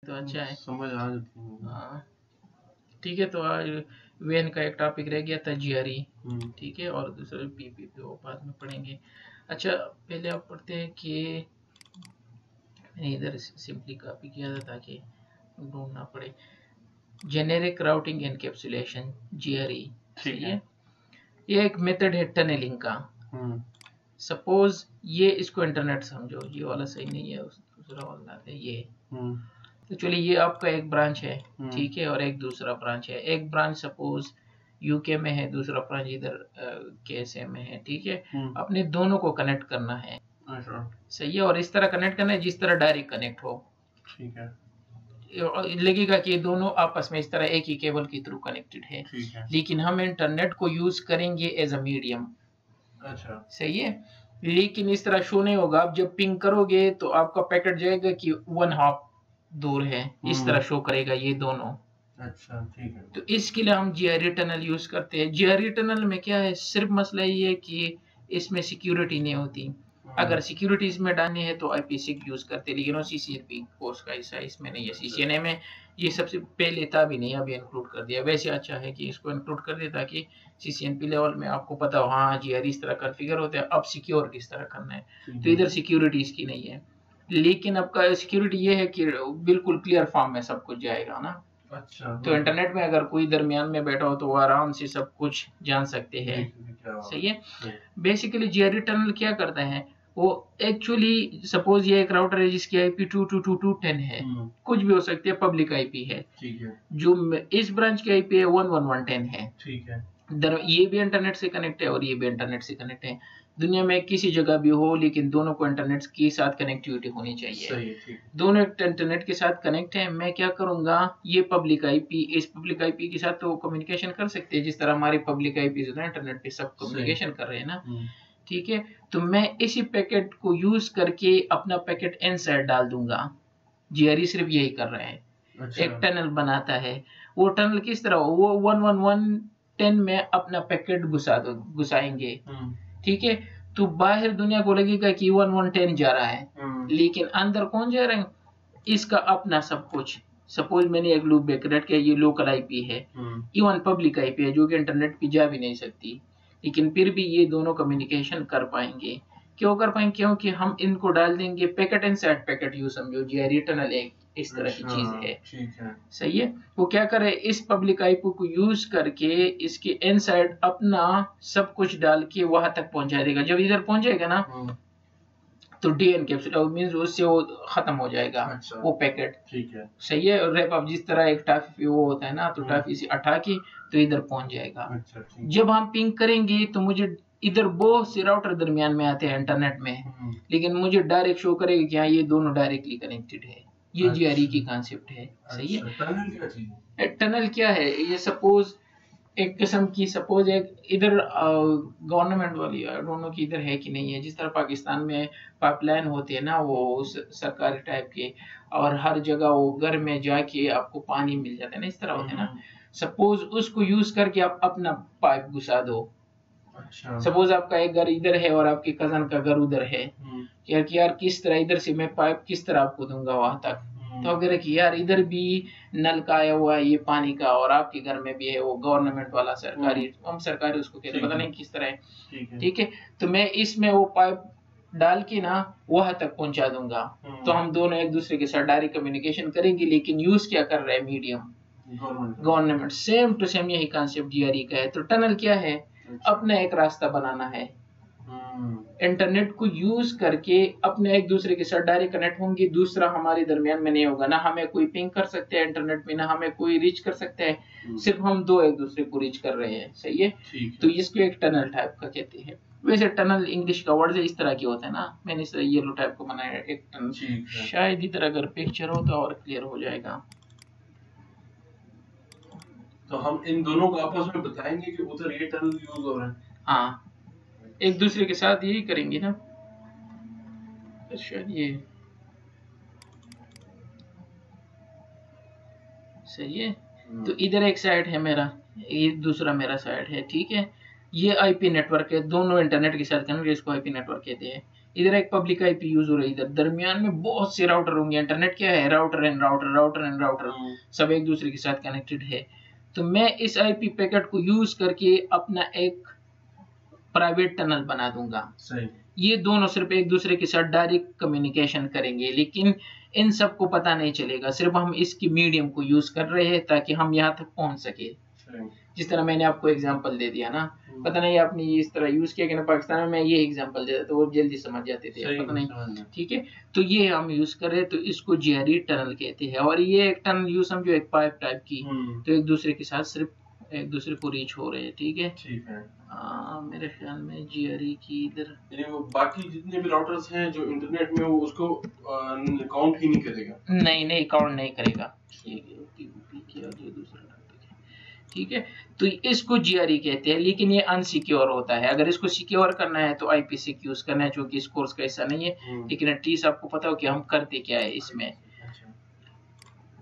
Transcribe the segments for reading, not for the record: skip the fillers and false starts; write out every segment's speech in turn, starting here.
तो अच्छा है, समझ आ जाती है। हाँ ठीक है। तो आज वेन का एक टॉपिक रह गया था, जीआरई, ठीक है, और दूसरा पीपीपी वो बाद में पढ़ेंगे। अच्छा पहले आप पढ़ते हैं कि मैंने इधर सिंपली कॉपी किया था ताकि ढूंढना पड़े। जेनेरिक राउटिंग एनकैप्सुलेशन, जीआरई, ठीक है। ये एक मेथड है टनलिंग का। सपोज ये इसको इंटरनेट समझो, ये वाला सही नहीं है, दूसरा वाला है ये। तो चलिए ये आपका एक ब्रांच है, ठीक है, और एक दूसरा ब्रांच है। एक ब्रांच सपोज यूके में है, दूसरा ब्रांच इधर केएसए में है, ठीक है। अपने दोनों को कनेक्ट करना है, सही है, और इस तरह कनेक्ट करना है जिस तरह डायरेक्ट कनेक्ट हो, ठीक है। लगेगा कि दोनों आपस में इस तरह एक ही केबल के थ्रू कनेक्टेड है, लेकिन हम इंटरनेट को यूज करेंगे एज अ मीडियम, अच्छा सही है। लेकिन इस तरह शो नहीं होगा, आप जब पिंग करोगे तो आपका पैकेट जाएगा कि 1/2 दूर है, इस तरह शो करेगा ये दोनों, अच्छा ठीक है। तो इसके लिए हम जीआरई टनल यूज करते हैं। जीआरई टनल में क्या है, सिर्फ मसला ये है कि इसमें सिक्योरिटी नहीं होती। अगर सिक्योरिटी इसमें डालनी है तो आईपी6 यूज करते हैं, लेकिन वो सीसीएनपी कोर्स का हिस्सा इसमें नहीं है। सीसीएनए में ये सबसे पहले था भी नहीं, अभी इंक्लूड कर दिया। वैसे अच्छा है कि इसको इंक्लूड कर दिया ताकि सीसीएनपी लेवल में आपको पता हो, हाँ जीआरई इस तरह कॉन्फ़िगर होता है, अब सिक्योर किस तरह करना है। तो इधर सिक्योरिटी इसकी नहीं है, लेकिन आपका सिक्योरिटी ये है कि बिल्कुल क्लियर फॉर्म में सब कुछ जाएगा ना। अच्छा, तो इंटरनेट में अगर कोई दरमियान में बैठा हो तो वो आराम से सब कुछ जान सकते हैं, सही है। बेसिकली जीआरई टनल क्या करता है, वो एक्चुअली सपोज ये एक राउटर है जिसकी आईपी 222.2.10 है, कुछ भी हो सकती है, पब्लिक आईपी है, ठीक है। जो इस ब्रांच की आईपी है 11110 है, ठीक है। ये भी इंटरनेट से कनेक्ट है और ये भी इंटरनेट से कनेक्ट है। दुनिया में किसी जगह भी हो, लेकिन दोनों को इंटरनेट के साथ कनेक्टिविटी होनी चाहिए, सही है, ठीक। दोनों इंटरनेट के साथ कनेक्ट है। मैं क्या करूंगा, ये पब्लिक आईपी, इस पब्लिक आईपी के साथ तो कम्युनिकेशन कर सकते हैं जिस तरह हमारे पब्लिक आईपी जो है इंटरनेट पे सब कम्युनिकेशन कर रहे हैं ना, ठीक है। तो मैं इसी पैकेट को यूज करके अपना पैकेट इनसाइड डाल दूंगा। जीआरई सिर्फ यही कर रहे हैं, अच्छा। एक टनल बनाता है, वो टनल किस तरह, वो 11110 में अपना पैकेट घुसाएंगे, ठीक है। तो बाहर दुनिया को लगेगा कि 1110 जा रहा है, लेकिन अंदर कौन जा रहा है, इसका अपना सब कुछ। सपोज मैंने एक लूप ब्रेक किया, ये लोकल आईपी है, इवन पब्लिक आईपी है जो कि इंटरनेट पे जा भी नहीं सकती, लेकिन फिर भी ये दोनों कम्युनिकेशन कर पाएंगे। क्यों कर पाएंगे, क्योंकि हम इनको डाल देंगे पैकेट इनसाइड पैकेट, यू समझो जीआरई टनल एक इस तरह की चीज है, ठीक है, सही है। वो क्या करे, इस पब्लिक आईपी को यूज करके इसके इनसाइड अपना सब कुछ डाल के वहां तक पहुंचा देगा। जब इधर पहुंचेगा ना तो डीएनकैप्सुलेट मींस उससे वो खत्म हो जाएगा, अच्छा। वो पैकेट, ठीक है, सही है। और रैप अब जिस तरह एक टाफी वो होता है ना, तो टाफी से हटा के तो इधर पहुंच जाएगा, अच्छा, जब हम पिंग करेंगे तो मुझे इधर बहुत से राउटर दरमियान में आते हैं इंटरनेट में, लेकिन मुझे डायरेक्ट शो करेगा कि हाँ ये दोनों डायरेक्टली कनेक्टेड है। ये जीआरई की कॉन्सेप्ट है, सही है। टनल क्या चीज है, टनल क्या है, ये सपोज एक किस्म की, सपोज एक इधर गवर्नमेंट वाली, दोनों की इधर है कि नहीं है, जिस तरह पाकिस्तान में पाइपलाइन होती है ना, वो सरकारी टाइप के, और हर जगह वो घर में जाके आपको पानी मिल जाता है ना, इस तरह होता है ना। सपोज उसको यूज करके आप अपना पाइप घुसा दो, अच्छा। सपोज आपका एक घर इधर है और आपके कजन का घर उधर है, यार किस तरह इधर से मैं पाइप किस तरह आपको दूंगा वहां तक। तो अगर कि यार इधर भी नल का आया हुआ है ये पानी का, और आपके घर में भी है वो गवर्नमेंट वाला सरकारी, हम सरकारी उसको कहते हैं, पता नहीं किस तरह है, ठीक है। तो मैं इसमें वो पाइप डाल के ना वहां तक पहुंचा दूंगा, तो हम दोनों एक दूसरे के साथ डायरेक्ट कम्युनिकेशन करेंगे, लेकिन यूज क्या कर रहे हैं, medium, government. Same to same यही कॉन्सेप्ट जीआरई का है। तो टनल क्या है, अपना एक रास्ता बनाना है, इंटरनेट को यूज करके अपने एक दूसरे के साथ डायरेक्ट कनेक्ट होंगे, दूसरा हमारे दरमियान में नहीं होगा ना, हमें कोई पिंग कर सकते हैं इंटरनेट में, ना हमें कोई रीच कर सकता है, सिर्फ हम दो एक दूसरे को रीच कर रहे हैं, सही है। तो इसको एक टनल टाइप का कहते हैं। वैसे टनल इंग्लिश का वर्ड इस तरह की होता है ना, मैंने इस येलो टाइप को बनाया एक टनल, शायद इधर अगर पिक्चर हो तो और क्लियर हो जाएगा। तो हम इन दोनों को आपस में बताएंगे कि उधर ये टनल यूज हो रहा है, हाँ एक दूसरे के साथ यही करेंगे ना, शायद ये सही है। तो इधर एक साइड है मेरा, ये दूसरा मेरा साइड है, ठीक है। ये आईपी नेटवर्क है, दोनों इंटरनेट के साथ कनेक्ट, इसको आईपी नेटवर्क कहते हैं। इधर एक पब्लिक आईपी यूज हो रही है, इधर दरमियान में बहुत से राउटर होंगे। इंटरनेट क्या है, router and router, router and router, सब एक दूसरे के साथ कनेक्टेड है। तो मैं इस आईपी पैकेट को यूज करके अपना एक प्राइवेट टनल बना दूंगा। सही। ये दोनों सिर्फ एक दूसरे के साथ डायरेक्ट कम्युनिकेशन करेंगे, लेकिन इन सबको पता नहीं चलेगा, सिर्फ हम इसकी मीडियम को यूज कर रहे हैं ताकि हम यहाँ तक पहुंच सके। जिस तरह मैंने आपको एग्जांपल दे दिया ना, पता नहीं आपने इस तरह यूज किया कि ना, पाकिस्तान में ये एग्जांपल दे देता तो वो जल्दी समझ जाते थे, पता नहीं। ठीक है, तो ये हम यूज कर रहे हैं, तो इसको जीआरई टनल कहते हैं। और ये एक टनल यूज समझो एक पाइप टाइप की, तो एक दूसरे के साथ सिर्फ एक दूसरे को रीच हो रहे हैं। ठीक है, ठीक है। मेरे ख्याल में जीआरई की इधर वो बाकी जितने भी राउटर्स हैं जो इंटरनेट में, वो उसको काउंट ही नहीं करेगा। नहीं काउंट नहीं करेगा। ठीक है, दूसरा टॉपिक है। ठीक है, तो इसको जीआरई कहते हैं, लेकिन ये अनसिक्योर होता है। अगर इसको सिक्योर करना है तो IPsec यूज करना है, जो कि इस कोर्स का हिस्सा नहीं है, लेकिन एटलीस्ट आपको पता हो कि हम करते क्या है इसमें।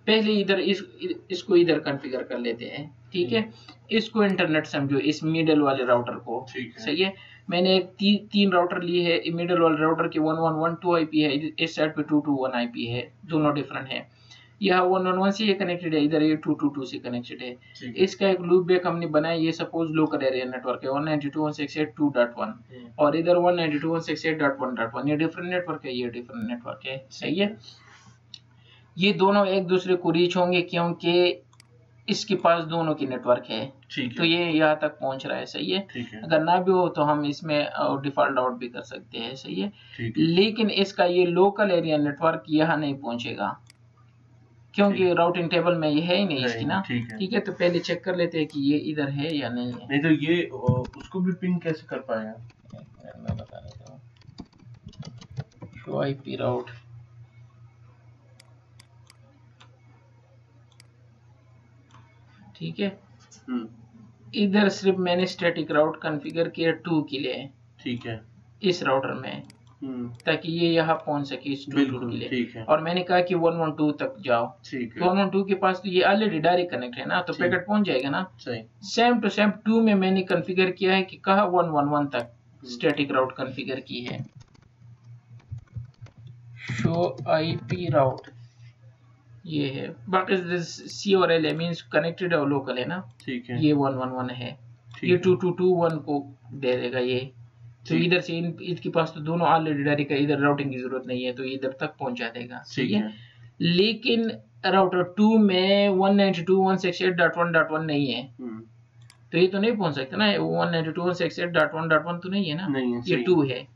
पहले इधर इसको इधर कॉन्फ़िगर कर लेते हैं। ठीक है, इसको इंटरनेट समझो, इस मिडल वाले राउटर को। सही है, मैंने एक तीन राउटर लिए है। मिडल वाले राउटर के 1112 IP है, इस साइड पे 221 IP है, दोनों डिफरेंट है। यहाँ 111 से ये कनेक्टेड है, इधर ये 222 से कनेक्टेड है। इसका एक लूप बैक हमने बनाया, ये सपोज लोकल एरिया नेटवर्क है 192.168.2.1, और इधर 192.168.1.1, ये डिफरेंट नेटवर्क है, ये डिफरेंट नेटवर्क है। सही है, ये दोनों एक दूसरे को रीच होंगे क्योंकि इसके पास दोनों की नेटवर्क है। तो ये यहाँ तक पहुंच रहा है। सही है, अगर ना भी हो तो हम इसमें डिफॉल्ट आउट भी कर सकते हैं। सही है, लेकिन इसका ये लोकल एरिया नेटवर्क यहाँ नहीं पहुंचेगा क्योंकि राउटिंग टेबल में ये है ही नहीं इसकी ना। ठीक है, तो पहले चेक कर लेते हैं कि ये इधर है या नहीं है। नहीं तो ये उसको भी पिंग कैसे कर पाएगा, मैं बता देता हूँ। शो आईपी राउट, ठीक है, इधर सिर्फ मैंने स्टैटिक राउट कॉन्फ़िगर किया 2 के लिए। ठीक है, इस राउटर में, ताकि ये यहाँ पहुंच सके इस 2 के लिए। और मैंने कहा कि 112 तक जाओ। ठीक है, 112 के पास तो ये ऑलरेडी डायरेक्ट कनेक्ट है ना, तो पैकेट पहुंच जाएगा ना। सेम टू सेम 2 में मैंने कॉन्फ़िगर किया है कि कहा 111 तक स्टैटिक राउट कॉन्फ़िगर की है। शो आईपी राउट ये है, बाकी C और L मींस कनेक्टेड और लोकल है ना। ठीक है, ये 111 है, ये 2221 को दे देगा ये। तो इधर से इसके पास तो दोनों ऑलरेडी डायरेक्ट है, इधर राउटिंग की जरूरत नहीं है, तो इधर तक पहुंचा देगा। ठीक है, लेकिन राउटर 2 में 192.168.1.1 नहीं है, तो ये तो नहीं पहुंच सकता ना। 192.168.1.1 तो नहीं है ना, नहीं है, ये 2 है।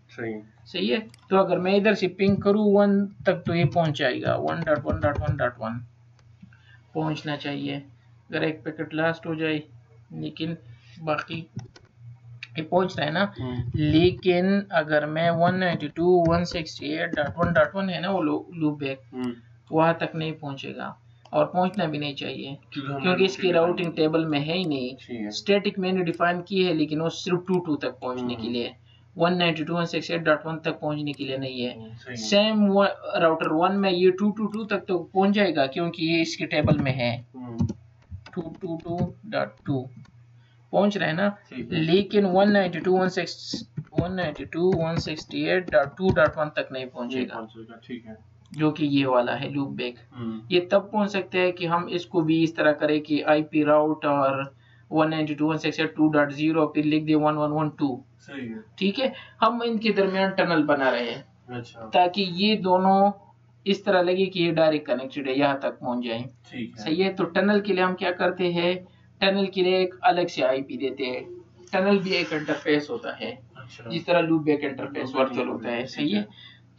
सही है, तो अगर मैं इधर से पिंग करूँ 1 तक तो ये पहुंच जाएगा, 1.1.1.1 पहुंचना चाहिए। अगर एक पैकेट लास्ट हो जाए, लेकिन बाकी ये पहुंच रहा है ना। लेकिन अगर मैं 192.168.1.1 है ना वो लूप बैक, वहां तक नहीं पहुंचेगा, और पहुंचना भी नहीं चाहिए क्योंकि इसकी राउटिंग टेबल में है ही नहीं। स्टैटिक मैंने डिफाइन की है, लेकिन वो सिर्फ 22 तक पहुंचने के लिए, 192.168.1 तक पहुंचने के लिए नहीं है। सेम राउटर 1 में ये 222 तक तो पहुंच जाएगा क्योंकि ये इसके टेबल में है, 222.2 पहुंच रहे हैं ना। लेकिन 192.168.2.1 तक नहीं पहुंचेगा। ठीक है, जो कि ये वाला है लूप बैक। ये तब पहुंच सकते हैं कि हम इसको भी इस तरह करें कि आईपी राउट और 192.168.2.0 फिर लिख दे 1112। सही है, ठीक है, हम इनके दरमियान टनल बना रहे हैं। अच्छा, ताकि ये दोनों इस तरह लगे कि ये डायरेक्ट कनेक्टेड है, यहाँ तक पहुंच जाए। सही है, तो टनल के लिए हम क्या करते हैं, टनल के लिए एक अलग से आईपी देते हैं। टनल भी एक इंटरफेस होता है। अच्छा, जिस तरह लूप बैक इंटरफेस वर्चुअल होता है। सही है,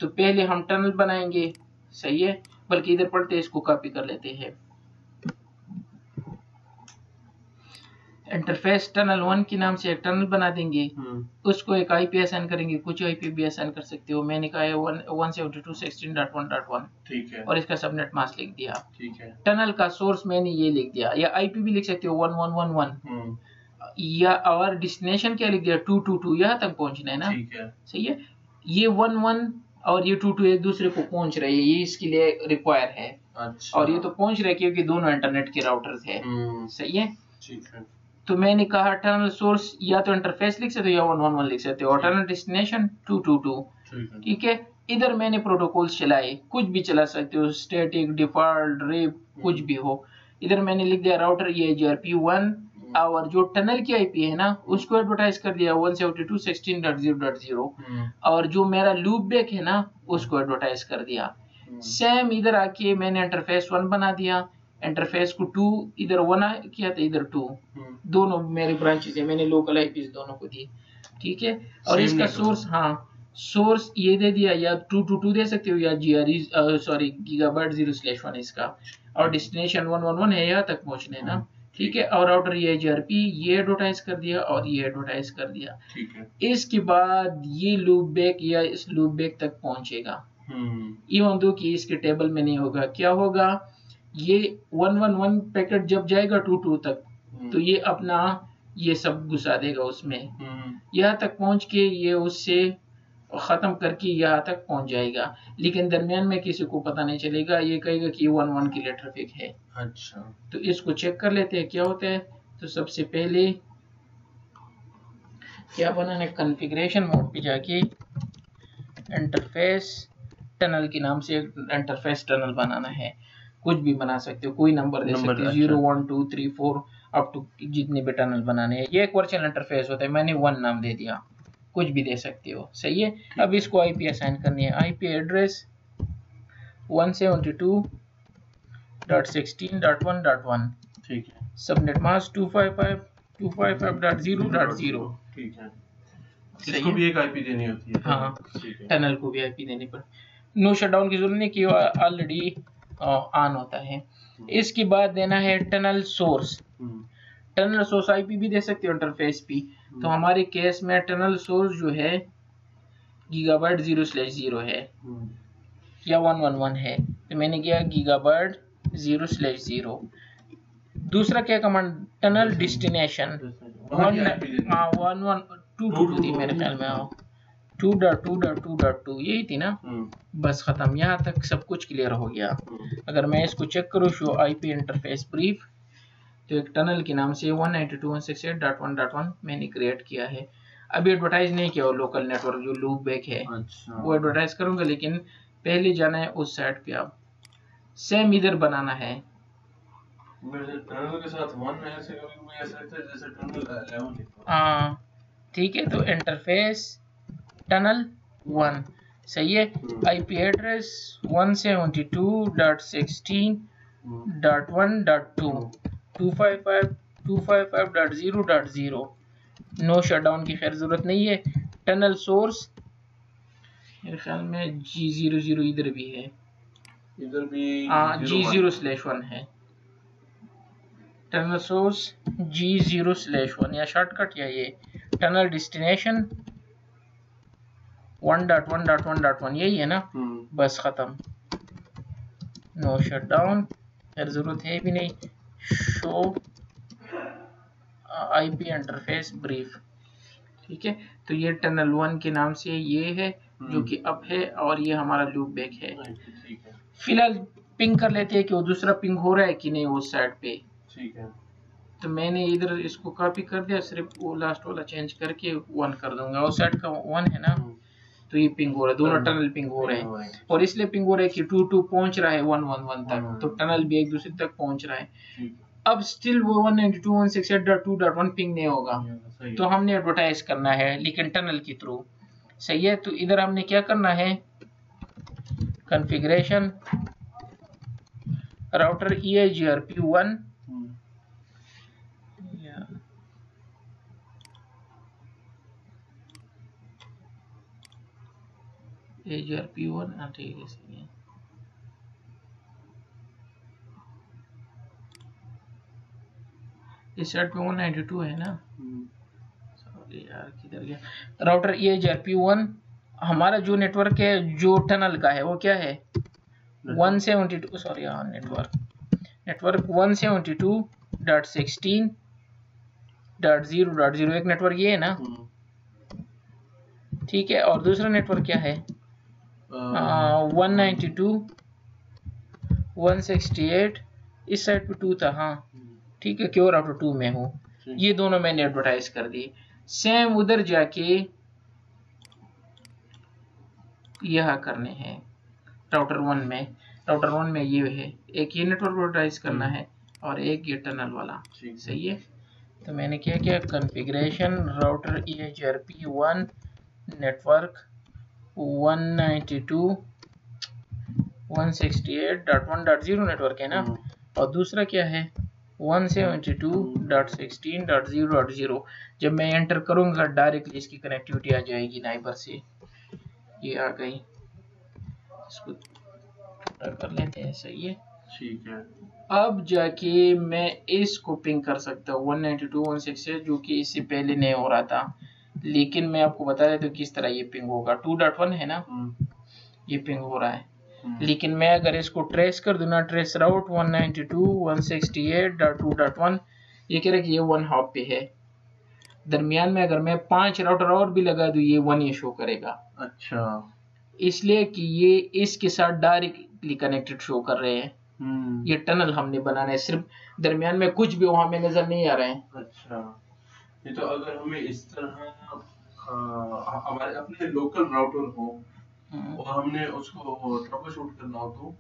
तो पहले हम टनल बनाएंगे। सही है, बल्कि इधर पढ़ते हैं, इसको कॉपी कर लेते हैं। इंटरफेस टनल 1 के नाम से एक टनल बना देंगे, उसको एक आईपी असाइन करेंगे, कुछ आईपी भी असाइन कर सकते हो। मैंने कहा है 172.16.1.1। ठीक है, और इसका सबनेट मास्क लिख दिया। ठीक है, टनल का सोर्स मैंने ये लिख दिया, या आईपी भी लिख सकते हो 1111, या और डेस्टिनेशन क्या लिख दिया 222, यहाँ तक पहुंचना है ना। ठीक है, सही है, ये 11 और ये 22 एक दूसरे को पहुंच रहे हैं, ये इसके लिए रिक्वायर है। अच्छा, और ये तो पहुंच रहे क्योंकि दोनों इंटरनेट के राउटर्स है। सही है, ठीक है, तो मैंने कहा टनल सोर्स या तो इंटरफेस लिख सकते हो या 111 लिख सकते हो, और टनल डेस्टिनेशन 222। ठीक है। इधर मैंने प्रोटोकॉल्स चलाए, कुछ भी चला सकते हो, स्टैटिक, डिफॉल्ट, रेप, कुछ भी हो। इधर मैंने लिख दिया राउटर EIGRP1 और जो टनल की आईपी है ना उसको एडवर्टाइज कर दिया 172.16.0.0 और जो मेरा लूप बैक है ना उसको एडवर्टाइज कर दिया। सेम इधर आके मैंने इंटरफेस 1 बना दिया, इंटरफेस को 2 इधर 1 किया था, इधर 2, दोनों मेरे ब्रांचेस है, मैंने लोकल आईपीज दोनों को दी। ठीक है। और इसका सोर्स, हाँ सोर्स ये दे दिया, या 222 दे सकते हो या GRE सॉरी गीगाबाइट 0/1 इसका, और डेस्टिनेशन 111 है, यहाँ तक पहुंचने ना। ठीक है। और राउटर EIGRP ये एडवर्टाइज कर दिया और ये एडवर्टाइज कर दिया। ठीक है। इसके बाद ये लूप बैक या इस लूप बैक तक पहुंचेगा, इवन दो कि इसके टेबल में नहीं होगा। क्या होगा, ये 111 पैकेट जब जाएगा 22 तक तो ये अपना ये सब घुसा देगा उसमें, यहाँ तक पहुंच के ये उससे खत्म करके यहाँ तक पहुंच जाएगा, लेकिन दरमियान में किसी को पता नहीं चलेगा, ये कहेगा कि 11 के लिए ट्रैफिक है। अच्छा, तो इसको चेक कर लेते हैं क्या होता है। तो सबसे पहले क्या बनाना है, कॉन्फ़िगरेशन मोड पे जाके इंटरफेस टनल के नाम से इंटरफेस टनल बनाना है। कुछ भी बना सकते हो, कोई नंबर दे सकते हो, 0 1 2 3 4 अप टू जितने भी टनल बनाने हैं। ये एक वर्चुअल इंटरफेस होता है, मैंने 1 नाम दे दिया, कुछ भी दे सकते हो। सही है। अब इसको आईपी असाइन करनी है, आईपी एड्रेस 172.16.1.1। ठीक है। Subnet mask 255.255.0.0। ठीक है। इसको भी एक आईपी देनी होती है। हाँ, टनल को भी आईपी देनी पड़ती। नो शटडाउन की जरूरत नहीं कि ऑलरेडी ऑन होता है। इसके बाद देना है tunnel source. Tunnel source IP भी दे सकते हो इंटरफेस पे। तो हमारे केस में टनल सोर्स जो है गीगाबाइट 0/0 है या 111 है, तो मैंने किया गीगाबाइट 0/0। दूसरा क्या कमांड, टनल डेस्टिनेशन 112 थी मेरे ख्याल में, 2.2.2.2 यही थी ना। बस खत्म, यहाँ तक सब कुछ क्लियर हो गया। अगर मैं इसको चेक करूँ शो आईपी इंटरफेस ब्रीफ, तो एक टनल के नाम से 192.168.1.1 मैंने क्रिएट किया है। अभी एडवर्टाइज नहीं किया वो लोकल नेटवर्क जो लूप बैक है। अच्छा। वो एडवर्टाइज करूंगा, लेकिन पहले जाना है उस साइट पे। आप सेम इधर बनाना है, टनल के साथ 1 ऐसे कभी ऐसा लगता है जैसे टनल 11 है। हाँ ठीक है। तो इंटरफेस टनल 1 सही है। IP address 172.16.1.2 255.255.0.0। नो शटडाउन की खैर जरूरत नहीं है। टनल सोर्स मेरे ख्याल में G00 इधर भी है, इधर भी G0/1 है। टनल सोर्स G0/1 या शॉर्टकट या ये टनल डेस्टिनेशन 1.1.1.1 यही है ना। बस खत्म, नो शटडाउन फिर जरूरत है भी नहीं। Show IP interface brief. ठीक है। तो ये टनल 1 के नाम से ये है जो कि अप है, और ये हमारा लूप बैक है। फिलहाल पिंग कर लेते हैं कि वो दूसरा पिंग हो रहा है कि नहीं उस साइड पे। ठीक है। तो मैंने इधर इसको कॉपी कर दिया, सिर्फ वो लास्ट वाला चेंज करके 1 कर दूंगा। उस साइड का 1 है ना, तो ये पिंग हो रहा है, दोनों टनल पिंग हो रहे हैं। और इसलिए पिंग हो रहा है कि 22 पहुंच रहा है 111 तक, तो टनल भी एक दूसरे तक पहुंच रहा है। अब स्टिल वो 192.168.2.1 पिंग नहीं होगा, तो हमने एडवर्टाइज करना है, लेकिन टनल के थ्रू। सही है। तो इधर हमने क्या करना है, कॉन्फ़िगरेशन राउटर EIGRP1 EIGRP1 ठीक है। सही है। इस साइड पे 192 है ना, सॉरी यार किधर गया। राउटर EIGRP1 हमारा जो नेटवर्क है जो टनल का है वो क्या है 172, सॉरी हाँ नेटवर्क 172.16.0.0 एक नेटवर्क ये है ना। ठीक है। और दूसरा नेटवर्क क्या है 192.168, इस साइड पे 2 था। हाँ ठीक है, क्यों राउटर 2 में हूँ। ये दोनों मैंने एडवर्टाइज कर दी। सेम उधर जाके यह करने हैं राउटर 1 में। राउटर 1 में ये है, एक ये नेटवर्क प्रोटोटाइज करना है और एक ये टनल वाला। सही है। तो मैंने क्या किया, configuration router EHRP1 network 192.168.1.0 network है ना, और दूसरा क्या है 172.16.0.0। जब मैं एंटर करूंगा डायरेक्टली इसकी कनेक्टिविटी आ जाएगी नाइबर से। ये आ गई, इसको छोटा कर लेते हैं। सही है, ठीक है। अब जाके मैं इसको पिंग कर सकता हूँ 192.168 जो कि इससे पहले नहीं हो रहा था, लेकिन मैं आपको बता देता हूँ किस तरह ये पिंग होगा। 2.1 है ना, ये पिंग हो रहा है, लेकिन मैं अगर इसको ट्रेस कर दूँ ना, ट्रेस राउट 192.168.2.1, ये कह रहा है कि ये 1 हॉप पे है। दरमियान में अगर मैं 5 राउटर और भी लगा दूँ ये 1 ये शो करेगा। अच्छा, इसलिए कि ये इसके साथ डायरेक्टली कनेक्टेड शो कर रहे हैं। ये टनल हमने बनाना है, सिर्फ दरमियान में कुछ भी वहां में नजर नहीं आ रहे हैं। अच्छा, ये तो अगर हमें इस तरह हमारे अपने लोकल राउटर हो और हमने उसको ट्रबल शूट करना हो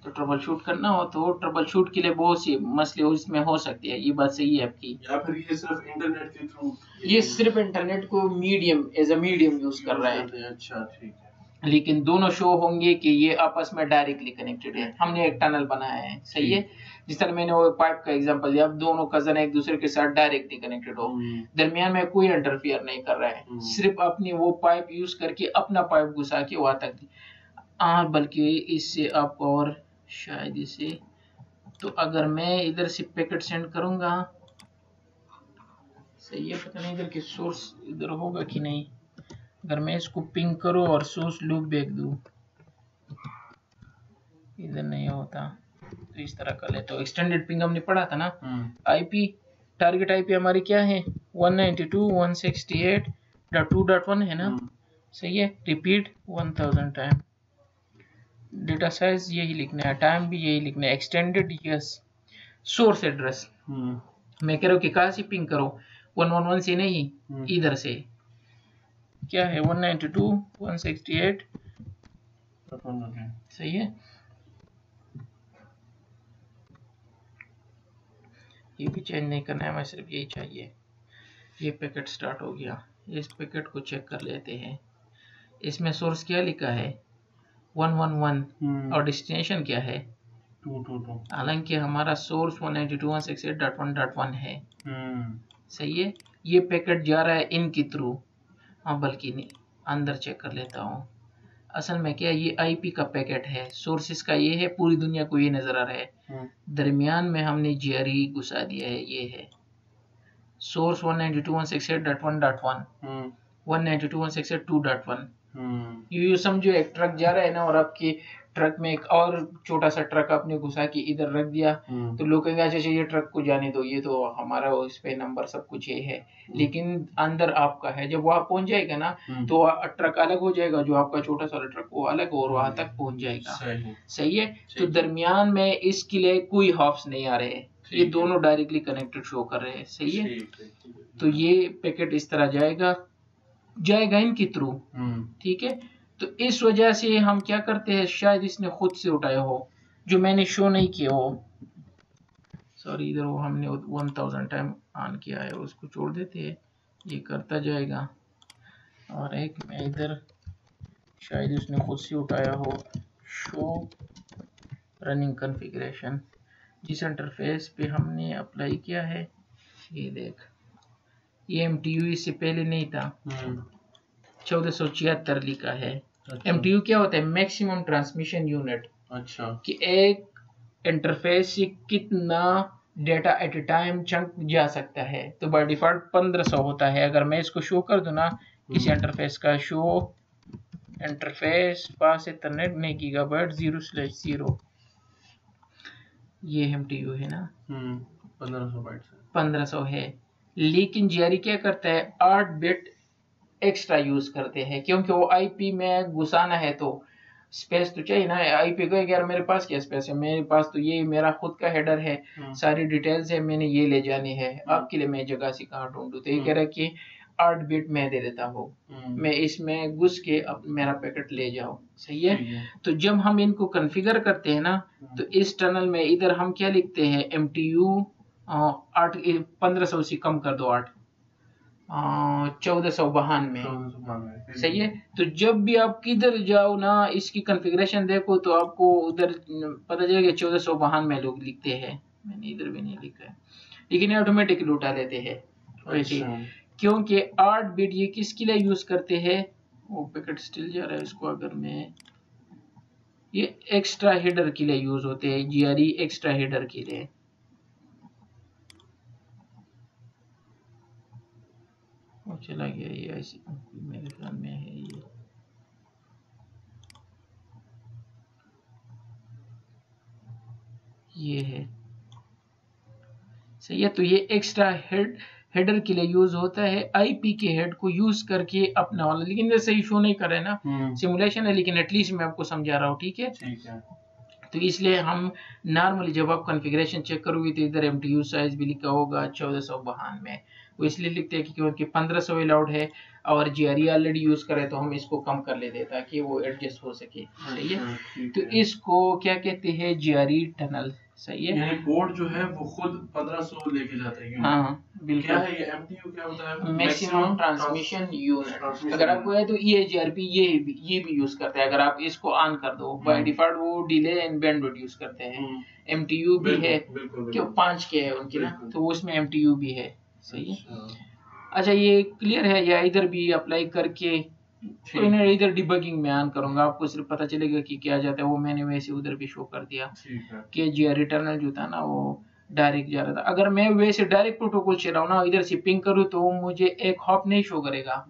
तो ट्रबल शूट करना हो तो ट्रबल शूट के लिए बहुत सी मसले उसमें हो सकती है। ये बात सही है आपकी। या फिर ये सिर्फ इंटरनेट के थ्रू, ये सिर्फ इंटरनेट को medium as a medium use कर रहा है। अच्छा, ठीक है। लेकिन दोनों शो होंगे कि ये आपस में डायरेक्टली कनेक्टेड है। हमने एक टनल बनाया है। सही है, जिस तरह मैंने वो पाइप का एग्जांपल दिया, अब दोनों कजन एक दूसरे के साथ डायरेक्टली कनेक्टेड हो, दरमियान में कोई इंटरफियर नहीं कर रहा है, सिर्फ अपनी वो पाइप यूज करके अपना पाइप घुसा के वहां तक। बल्कि इससे आपको और शायद इसे, तो अगर मैं इधर से पैकेट सेंड करूंगा, सही है, पता नहीं इधर के सोर्स इधर होगा कि नहीं। अगर मैं इसको पिंग करूं और सोर्स लूप बैक दूं, इधर नहीं होता, तो इस तरह कर ले। तो एक्सटेंडेड पिंग हमने पढ़ा था ना, आईपी टारगेट आईपी हमारी क्या है 192.168.2.1 है ना। सही है, रिपीट 1000 टाइम। डेटा साइज यही लिखना है, टाइम भी यही लिखना है, एक्सटेंडेड यस। सोर्स एड्रेस मैं कह रहा हूँ कि कहाँ से पिंग करो, 111 से नहीं, इधर से। क्या है 192.168। सही है, ये भी चेंज नहीं करना है, मैं सिर्फ यही चाहिए। ये पैकेट स्टार्ट हो गया, इस पैकेट को चेक कर लेते हैं। इसमें सोर्स क्या लिखा है 111 और डेस्टिनेशन क्या है 222। हालांकि हमारा सोर्स 192.168.1.1 है। सही है, ये पैकेट जा रहा है इनके थ्रू। हाँ, बल्कि नहीं, अंदर चेक कर लेता हूँ। असल में क्या, ये आईपी का पैकेट है, सोर्सेस का ये है, पूरी दुनिया को ये नजर आ रहा है। दरमियान में हमने जीआरई घुसा दिया है, ये है सोर्स 192.168.1.1, 192.168.2.1। यू समझो एक ट्रक जा रहा है ना, और आपकी ट्रक में एक और छोटा सा ट्रक आपने घुसा के इधर रख दिया, तो लोग कहेंगे अच्छा ये ट्रक को जाने दो, ये तो हमारा इस पे नंबर सब कुछ ये है, लेकिन अंदर आपका है। जब वहां पहुंच जाएगा ना, तो ट्रक अलग हो जाएगा, जो आपका छोटा सा ट्रक वो अलग और वहां तक पहुंच जाएगा। सही है, तो दरमियान में इसके लिए कोई हॉप्स नहीं आ रहे, ये दोनों डायरेक्टली कनेक्टेड शो कर रहे हैं। सही है, तो ये पैकेट इस तरह जाएगा इनके थ्रू। ठीक है, तो इस वजह से हम क्या करते हैं, शायद इसने खुद से उठाया हो, जो मैंने शो नहीं किया हो। सॉरी, इधर वो हमने 1000 टाइम ऑन किया है, उसको छोड़ देते हैं, ये करता जाएगा। और एक मैं इधर शायद उसने खुद से उठाया हो, शो रनिंग कॉन्फ़िगरेशन, जिस इंटरफेस पे हमने अप्लाई किया है, ये देख, ये MTU इससे पहले नहीं था, 1476 लिखा है। अच्छा। MTU क्या होता है, मैक्सिमम ट्रांसमिशन यूनिट। अच्छा, कि एक इंटरफेस से कितना डेटा एट ए टाइम चंक जा सकता है, तो बाय डिफॉल्ट 1500 होता है। अगर मैं इसको शो कर दूं ना, किसी इंटरफेस का शो इंटरफेस पास इथरनेट नहीं गीगाबाइट 0/0, ये MTU है ना, 1500 बाइट 1500 है। लेकिन जीआरई क्या करता है, 8 बिट एक्स्ट्रा यूज करते हैं, क्योंकि वो आईपी में घुसाना है तो स्पेस तो चाहिए ना। आईपी को यार मेरे पास क्या स्पेस है, मेरे पास तो ये मेरा खुद का हेडर है, सारी डिटेल्स है, मैंने ये ले जानी है, आपके लिए मैं जगह से कहाँ ढूंढूं। तो ये कह रहा है कि 8 बिट मैं दे देता हूँ, मैं इसमें घुस के अब मेरा पैकेट ले जाओ। सही है। तो जब हम इनको कॉन्फ़िगर करते हैं ना, तो इस टनल में इधर हम क्या लिखते हैं, MTU 8 1500 से कम कर दो, 8 1492। सही है। तो जब भी आप किधर जाओ ना, इसकी कॉन्फ़िगरेशन देखो तो आपको उधर पता चलेगा 1492 लोग लिखते हैं। मैंने इधर भी नहीं लिखा है, लेकिन ऑटोमेटिकली उठा लेते हैं वैसे, क्योंकि 8 बिट ये किसके लिए यूज करते हैं। वो पैकेट स्टिल जा रहा है, इसको अगर मैं, ये एक्स्ट्रा हेडर के लिए यूज होते हैं, GRE एक्स्ट्रा हेडर के लिए। वो चला गया ये, ऐसे मेरे ख्याल में है ये है। सही है। तो ये एक्स्ट्रा हेडर के लिए यूज होता है, IP के हेड को यूज करके अपना वाला, लेकिन ये सही शो नहीं कर रहे ना, सिमुलेशन है, लेकिन एटलीस्ट मैं आपको समझा रहा हूँ। ठीक है। तो इसलिए हम नॉर्मली जब आप कॉन्फ़िगरेशन चेक करोगे तो इधर MTU साइज भी लिखा होगा 1492। वो इसलिए लिखते हैं क्योंकि 1500 अलाउड है और GRE ऑलरेडी यूज करे, तो हम इसको कम कर लेते हैं ताकि वो एडजस्ट हो सके। सही है। तो इसको क्या कहते हैं, GRE टनल। सही है। यानी पोर्ट जो है वो खुद 1500 लेके जाता है। हाँ बिल्कुल। क्या है ये MTU, क्या होता है, मैक्सिमम ट्रांसमिशन यूनिट। अगर आपको है तो EIGRP ये भी यूज करता है। अगर आप इसको ऑन कर दो, बाय डिफॉल्ट वो डिले एंड बैंडविड्थ यूज करते हैं। MTU भी है, क्यों 5 के है उनकी ना, तो उसमें MTU भी है। सही है। अच्छा ये क्लियर है, या इधर भी अप्लाई करके इधर डिबगिंग में ऑन करूंगा, आपको सिर्फ पता चलेगा कि क्या जाता है। वो मैंने वैसे उधर भी शो कर दिया कि GRE टनल जो था ना वो डायरेक्ट जा रहा था। अगर मैं वैसे डायरेक्ट प्रोटोकॉल चलाऊं ना, इधर से पिंग करूं, तो मुझे एक हॉप नहीं शो करेगा,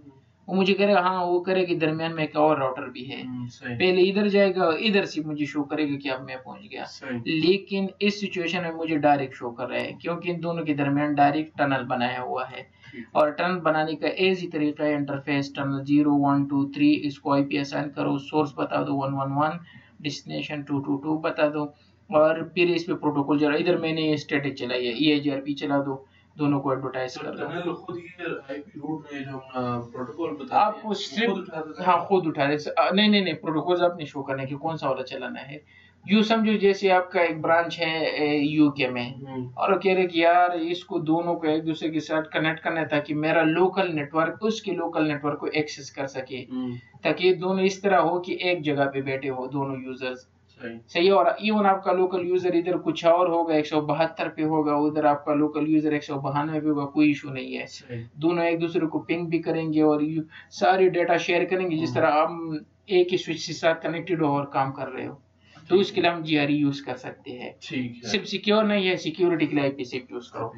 वो मुझे करेगा हाँ, वो करेगा दरमियान में एक और राउटर भी है। पहले इधर जाएगा, इधर से मुझे शो करेगा कि अब मैं पहुंच गया। लेकिन इस सिचुएशन में मुझे डायरेक्ट शो कर रहा है, क्योंकि इन दोनों के दरमियान डायरेक्ट टनल बनाया हुआ है। और टनल बनाने का इजी तरीका है, इंटरफेस टनल 0 1 2 3, इसको IP असाइन करो, सोर्स बता दो 111, डेस्टिनेशन 222 बता दो, और फिर इस पे प्रोटोकॉल जरा, इधर मैंने स्टैटिक चलाई है, EIGRP चला दो, दोनों को एडवर्टाइज कर दो। खुद ये IP रूट में जो हम प्रोटोकॉल बताते हैं आपको सिर्फ हाँ खुद उठा दे। नहीं प्रोटोकॉल आपने शो करने की कौन सा वाला चलाना है। यू समझो जैसे आपका एक ब्रांच है UK में, और कह रहे कि यार इसको दोनों को एक दूसरे के साथ कनेक्ट करना है ताकि मेरा लोकल नेटवर्क उसके लोकल नेटवर्क को एक्सेस कर सके, ताकि दोनों इस तरह हो कि एक जगह पे बैठे हो दोनों यूजर्स। सही है। और इवन आपका लोकल यूजर इधर कुछ और होगा, 172 पे होगा, उधर आपका लोकल यूजर 192 पे होगा, कोई इशू नहीं है। दोनों एक दूसरे को पिंग भी करेंगे और सारे डेटा शेयर करेंगे, जिस तरह हम एक ही स्विच के साथ कनेक्टेड हो और काम कर रहे हो। तो उसके लिए हम GRE यूज कर सकते हैं। सिर्फ सिक्योर नहीं है, सिक्योरिटी के लिए IPsec यूज करो।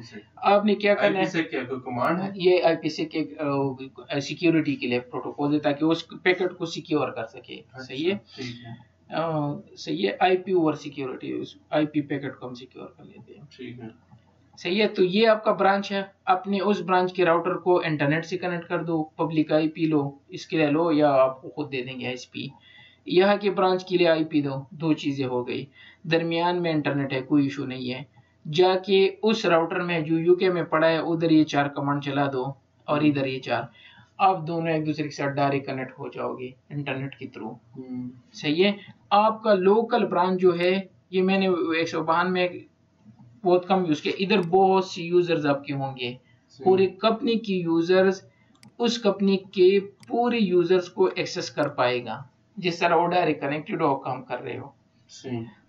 आपने क्या करना है, IPsec क्या कोई कमांड है, ये IPsec के सिक्योरिटी के लिए प्रोटोकॉल है, ताकि उस पैकेट को सिक्योर कर सके। सही है। सही है। IP over security, IP packet को हम सिक्योर कर लेते हैं। ठीक है। सही है। तो ये आपका ब्रांच है, अपने उस ब्रांच के राउटर को इंटरनेट से कनेक्ट कर दो, पब्लिक IP लो, इसके लिए लो, या आपको खुद दे देंगे ISP। यहाँ के ब्रांच के लिए IP दो, दो चीजें हो गई। दरमियान में इंटरनेट है, कोई इशू नहीं है। जाके उस राउटर में जो UK में पड़ा है, उधर ये 4 कमांड चला दो, और इधर ये 4, आप दोनों एक दूसरे के साथ डायरेक्ट कनेक्ट हो जाओगे इंटरनेट के थ्रू। सही है। आपका लोकल ब्रांच जो है, ये मैंने 192 में बहुत कम यूज किया, इधर बहुत सी यूजर्स आपके होंगे, पूरी कंपनी की यूजर्स उस कंपनी के पूरे यूजर्स को एक्सेस कर पाएगा, जिस तरह वो डायरेक्ट कनेक्टेड हो, काम कर रहे हो।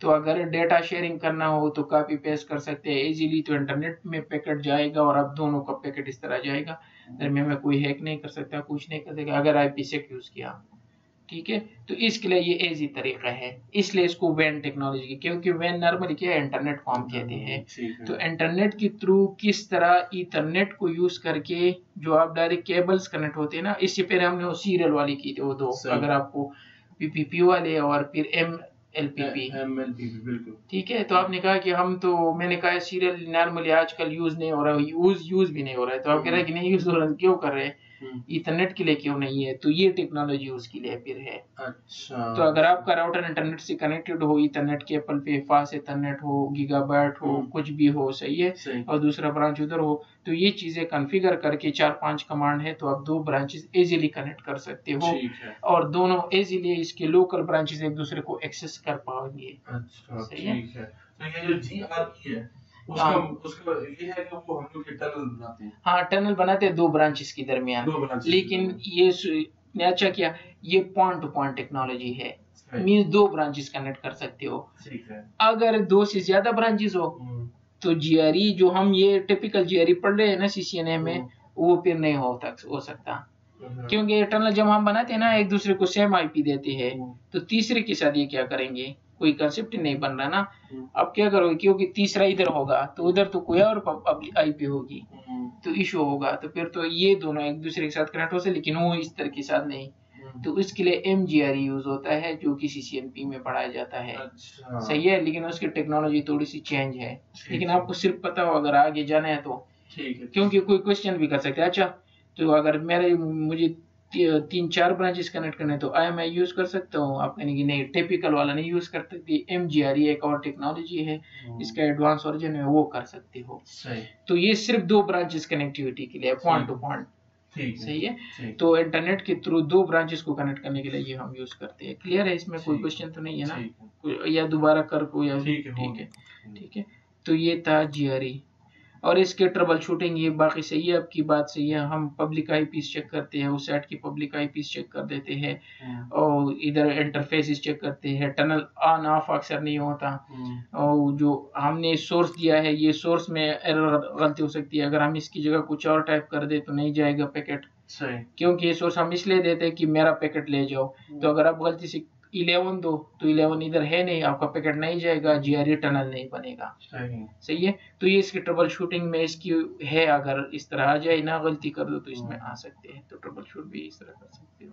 तो अगर डेटा शेयरिंग करना हो तो कॉपी पेस्ट कर सकते हैं इजीली, तो इंटरनेट में पैकेट जाएगा और अब दोनों का पैकेट इस तरह जाएगा, दरमियान में कोई हैक नहीं कर सकता, कुछ नहीं कर सकेगा अगर IPsec यूज किया। ठीक है। तो इसके लिए ये इजी तरीका है, इसलिए इसको WAN टेक्नोलॉजी, क्योंकि WAN नॉर्मली क्या है, इंटरनेट को हम कहते हैं। तो इंटरनेट के थ्रू किस तरह ईथरनेट को यूज करके जो आप डायरेक्ट केबल्स कनेक्ट होते हैं ना, इससे पहले हमने वो सीरियल वाली की थी, वो दो, अगर आपको PPP वाले और फिर MLPP। बिल्कुल। ठीक है। तो आपने कहा कि हम तो, मैंने कहा सीरियल नॉर्मली आजकल यूज नहीं हो रहा, यूज भी नहीं हो रहा है, तो आप कह रहे हैं कि नहीं यूज हो रहा है, क्यों कर रहे हैं। इथरनेट के लिए क्यों नहीं है, तो ये टेक्नोलॉजी उसके लिए फिर है। अच्छा। तो अगर आपका राउटर इंटरनेट से कनेक्टेड हो, इथरनेट केबल पे फास्ट इथरनेट हो, गीगाबाइट हो, कुछ भी हो, सही है, और दूसरा ब्रांच उधर हो, तो ये चीजें कॉन्फ़िगर करके 4-5 कमांड है तो आप 2 ब्रांचेस इजीली कनेक्ट कर सकते हो, और दोनों इजीली इसके लोकल ब्रांचेस एक दूसरे को एक्सेस कर पाएंगे। अच्छा, ठीक है। तो ये जो GRE है उसका ये है कि वो हम लोग टनल बनाते हैं। हाँ, टनल बनाते हैं 2 ब्रांचेस के दरमियान, लेकिन ये अच्छा क्या, ये पॉइंट टू पॉइंट टेक्नोलॉजी है, मींस 2 ब्रांचेस कनेक्ट कर सकते हो। ठीक है। अगर 2 से ज्यादा ब्रांचेस हो तो GRE जो हम ये टिपिकल GRE पढ़ रहे हैं ना CCNA में, वो फिर नहीं हो सकता, क्योंकि टनल जब हम बनाते हैं ना एक दूसरे को सेम IP देते हैं, तो तीसरे के साथ ये क्या करेंगे, कोई कंसेप्ट नहीं बन रहा ना। अब क्या करोगे, क्योंकि तीसरा इधर होगा तो उधर तो कोई और IP होगी, तो इशू होगा, तो फिर तो ये दोनों एक दूसरे के साथ कनेक्ट हो सकते, लेकिन वो इस तरह के साथ नहीं। तो इसके लिए MGRE यूज होता है, जो कि CCNP में पढ़ाया जाता है। अच्छा। सही है, लेकिन उसकी टेक्नोलॉजी थोड़ी सी चेंज है, लेकिन आपको सिर्फ पता हो अगर आगे जाना है तो। ठीक है। क्योंकि कोई क्वेश्चन भी कर सकते हैं, अच्छा तो अगर मुझे 3-4 ब्रांचेस कनेक्ट करने तो IMI यूज कर सकता हूँ, आप कहेंगे कि नहीं टिपिकल वाला नहीं यूज कर सकती, MGRE एक और टेक्नोलॉजी है, इसका एडवांस वर्जन है, वो कर सकते हो। सही। तो ये सिर्फ 2 ब्रांचेस कनेक्टिविटी के लिए, पॉइंट टू पॉइंट। सही है, तो इंटरनेट के थ्रू 2 ब्रांचेस को कनेक्ट करने के लिए ये हम यूज करते हैं। क्लियर है, इसमें कोई क्वेश्चन तो नहीं है ना, या दोबारा कर को, या ठीक है। तो ये था GRE, और इसके ट्रबल शूटिंग, ये बाकी सही है, आपकी बात सही है, हम पब्लिक IPs चेक करते हैं, उस साइट की पब्लिक IPs चेक कर देते हैं, और इधर इंटरफेस चेक करते हैं, टनल ऑन ऑफ अक्सर नहीं होता, और जो हमने सोर्स दिया है ये सोर्स में एरर गलती हो सकती है, अगर हम इसकी जगह कुछ और टाइप कर दे तो नहीं जाएगा पैकेट, क्योंकि ये सोर्स हम इसलिए देते हैं कि मेरा पैकेट ले जाओ, तो अगर आप गलती से 11 दो तो 11 इधर है नहीं, आपका पैकेट नहीं जाएगा, GRE टनल नहीं बनेगा। सही है, तो ये इसकी ट्रबल शूटिंग में इसकी है, अगर इस तरह आ जाए ना, गलती कर दो तो इसमें आ सकते हैं, तो ट्रबल शूट भी इस तरह कर सकते हो।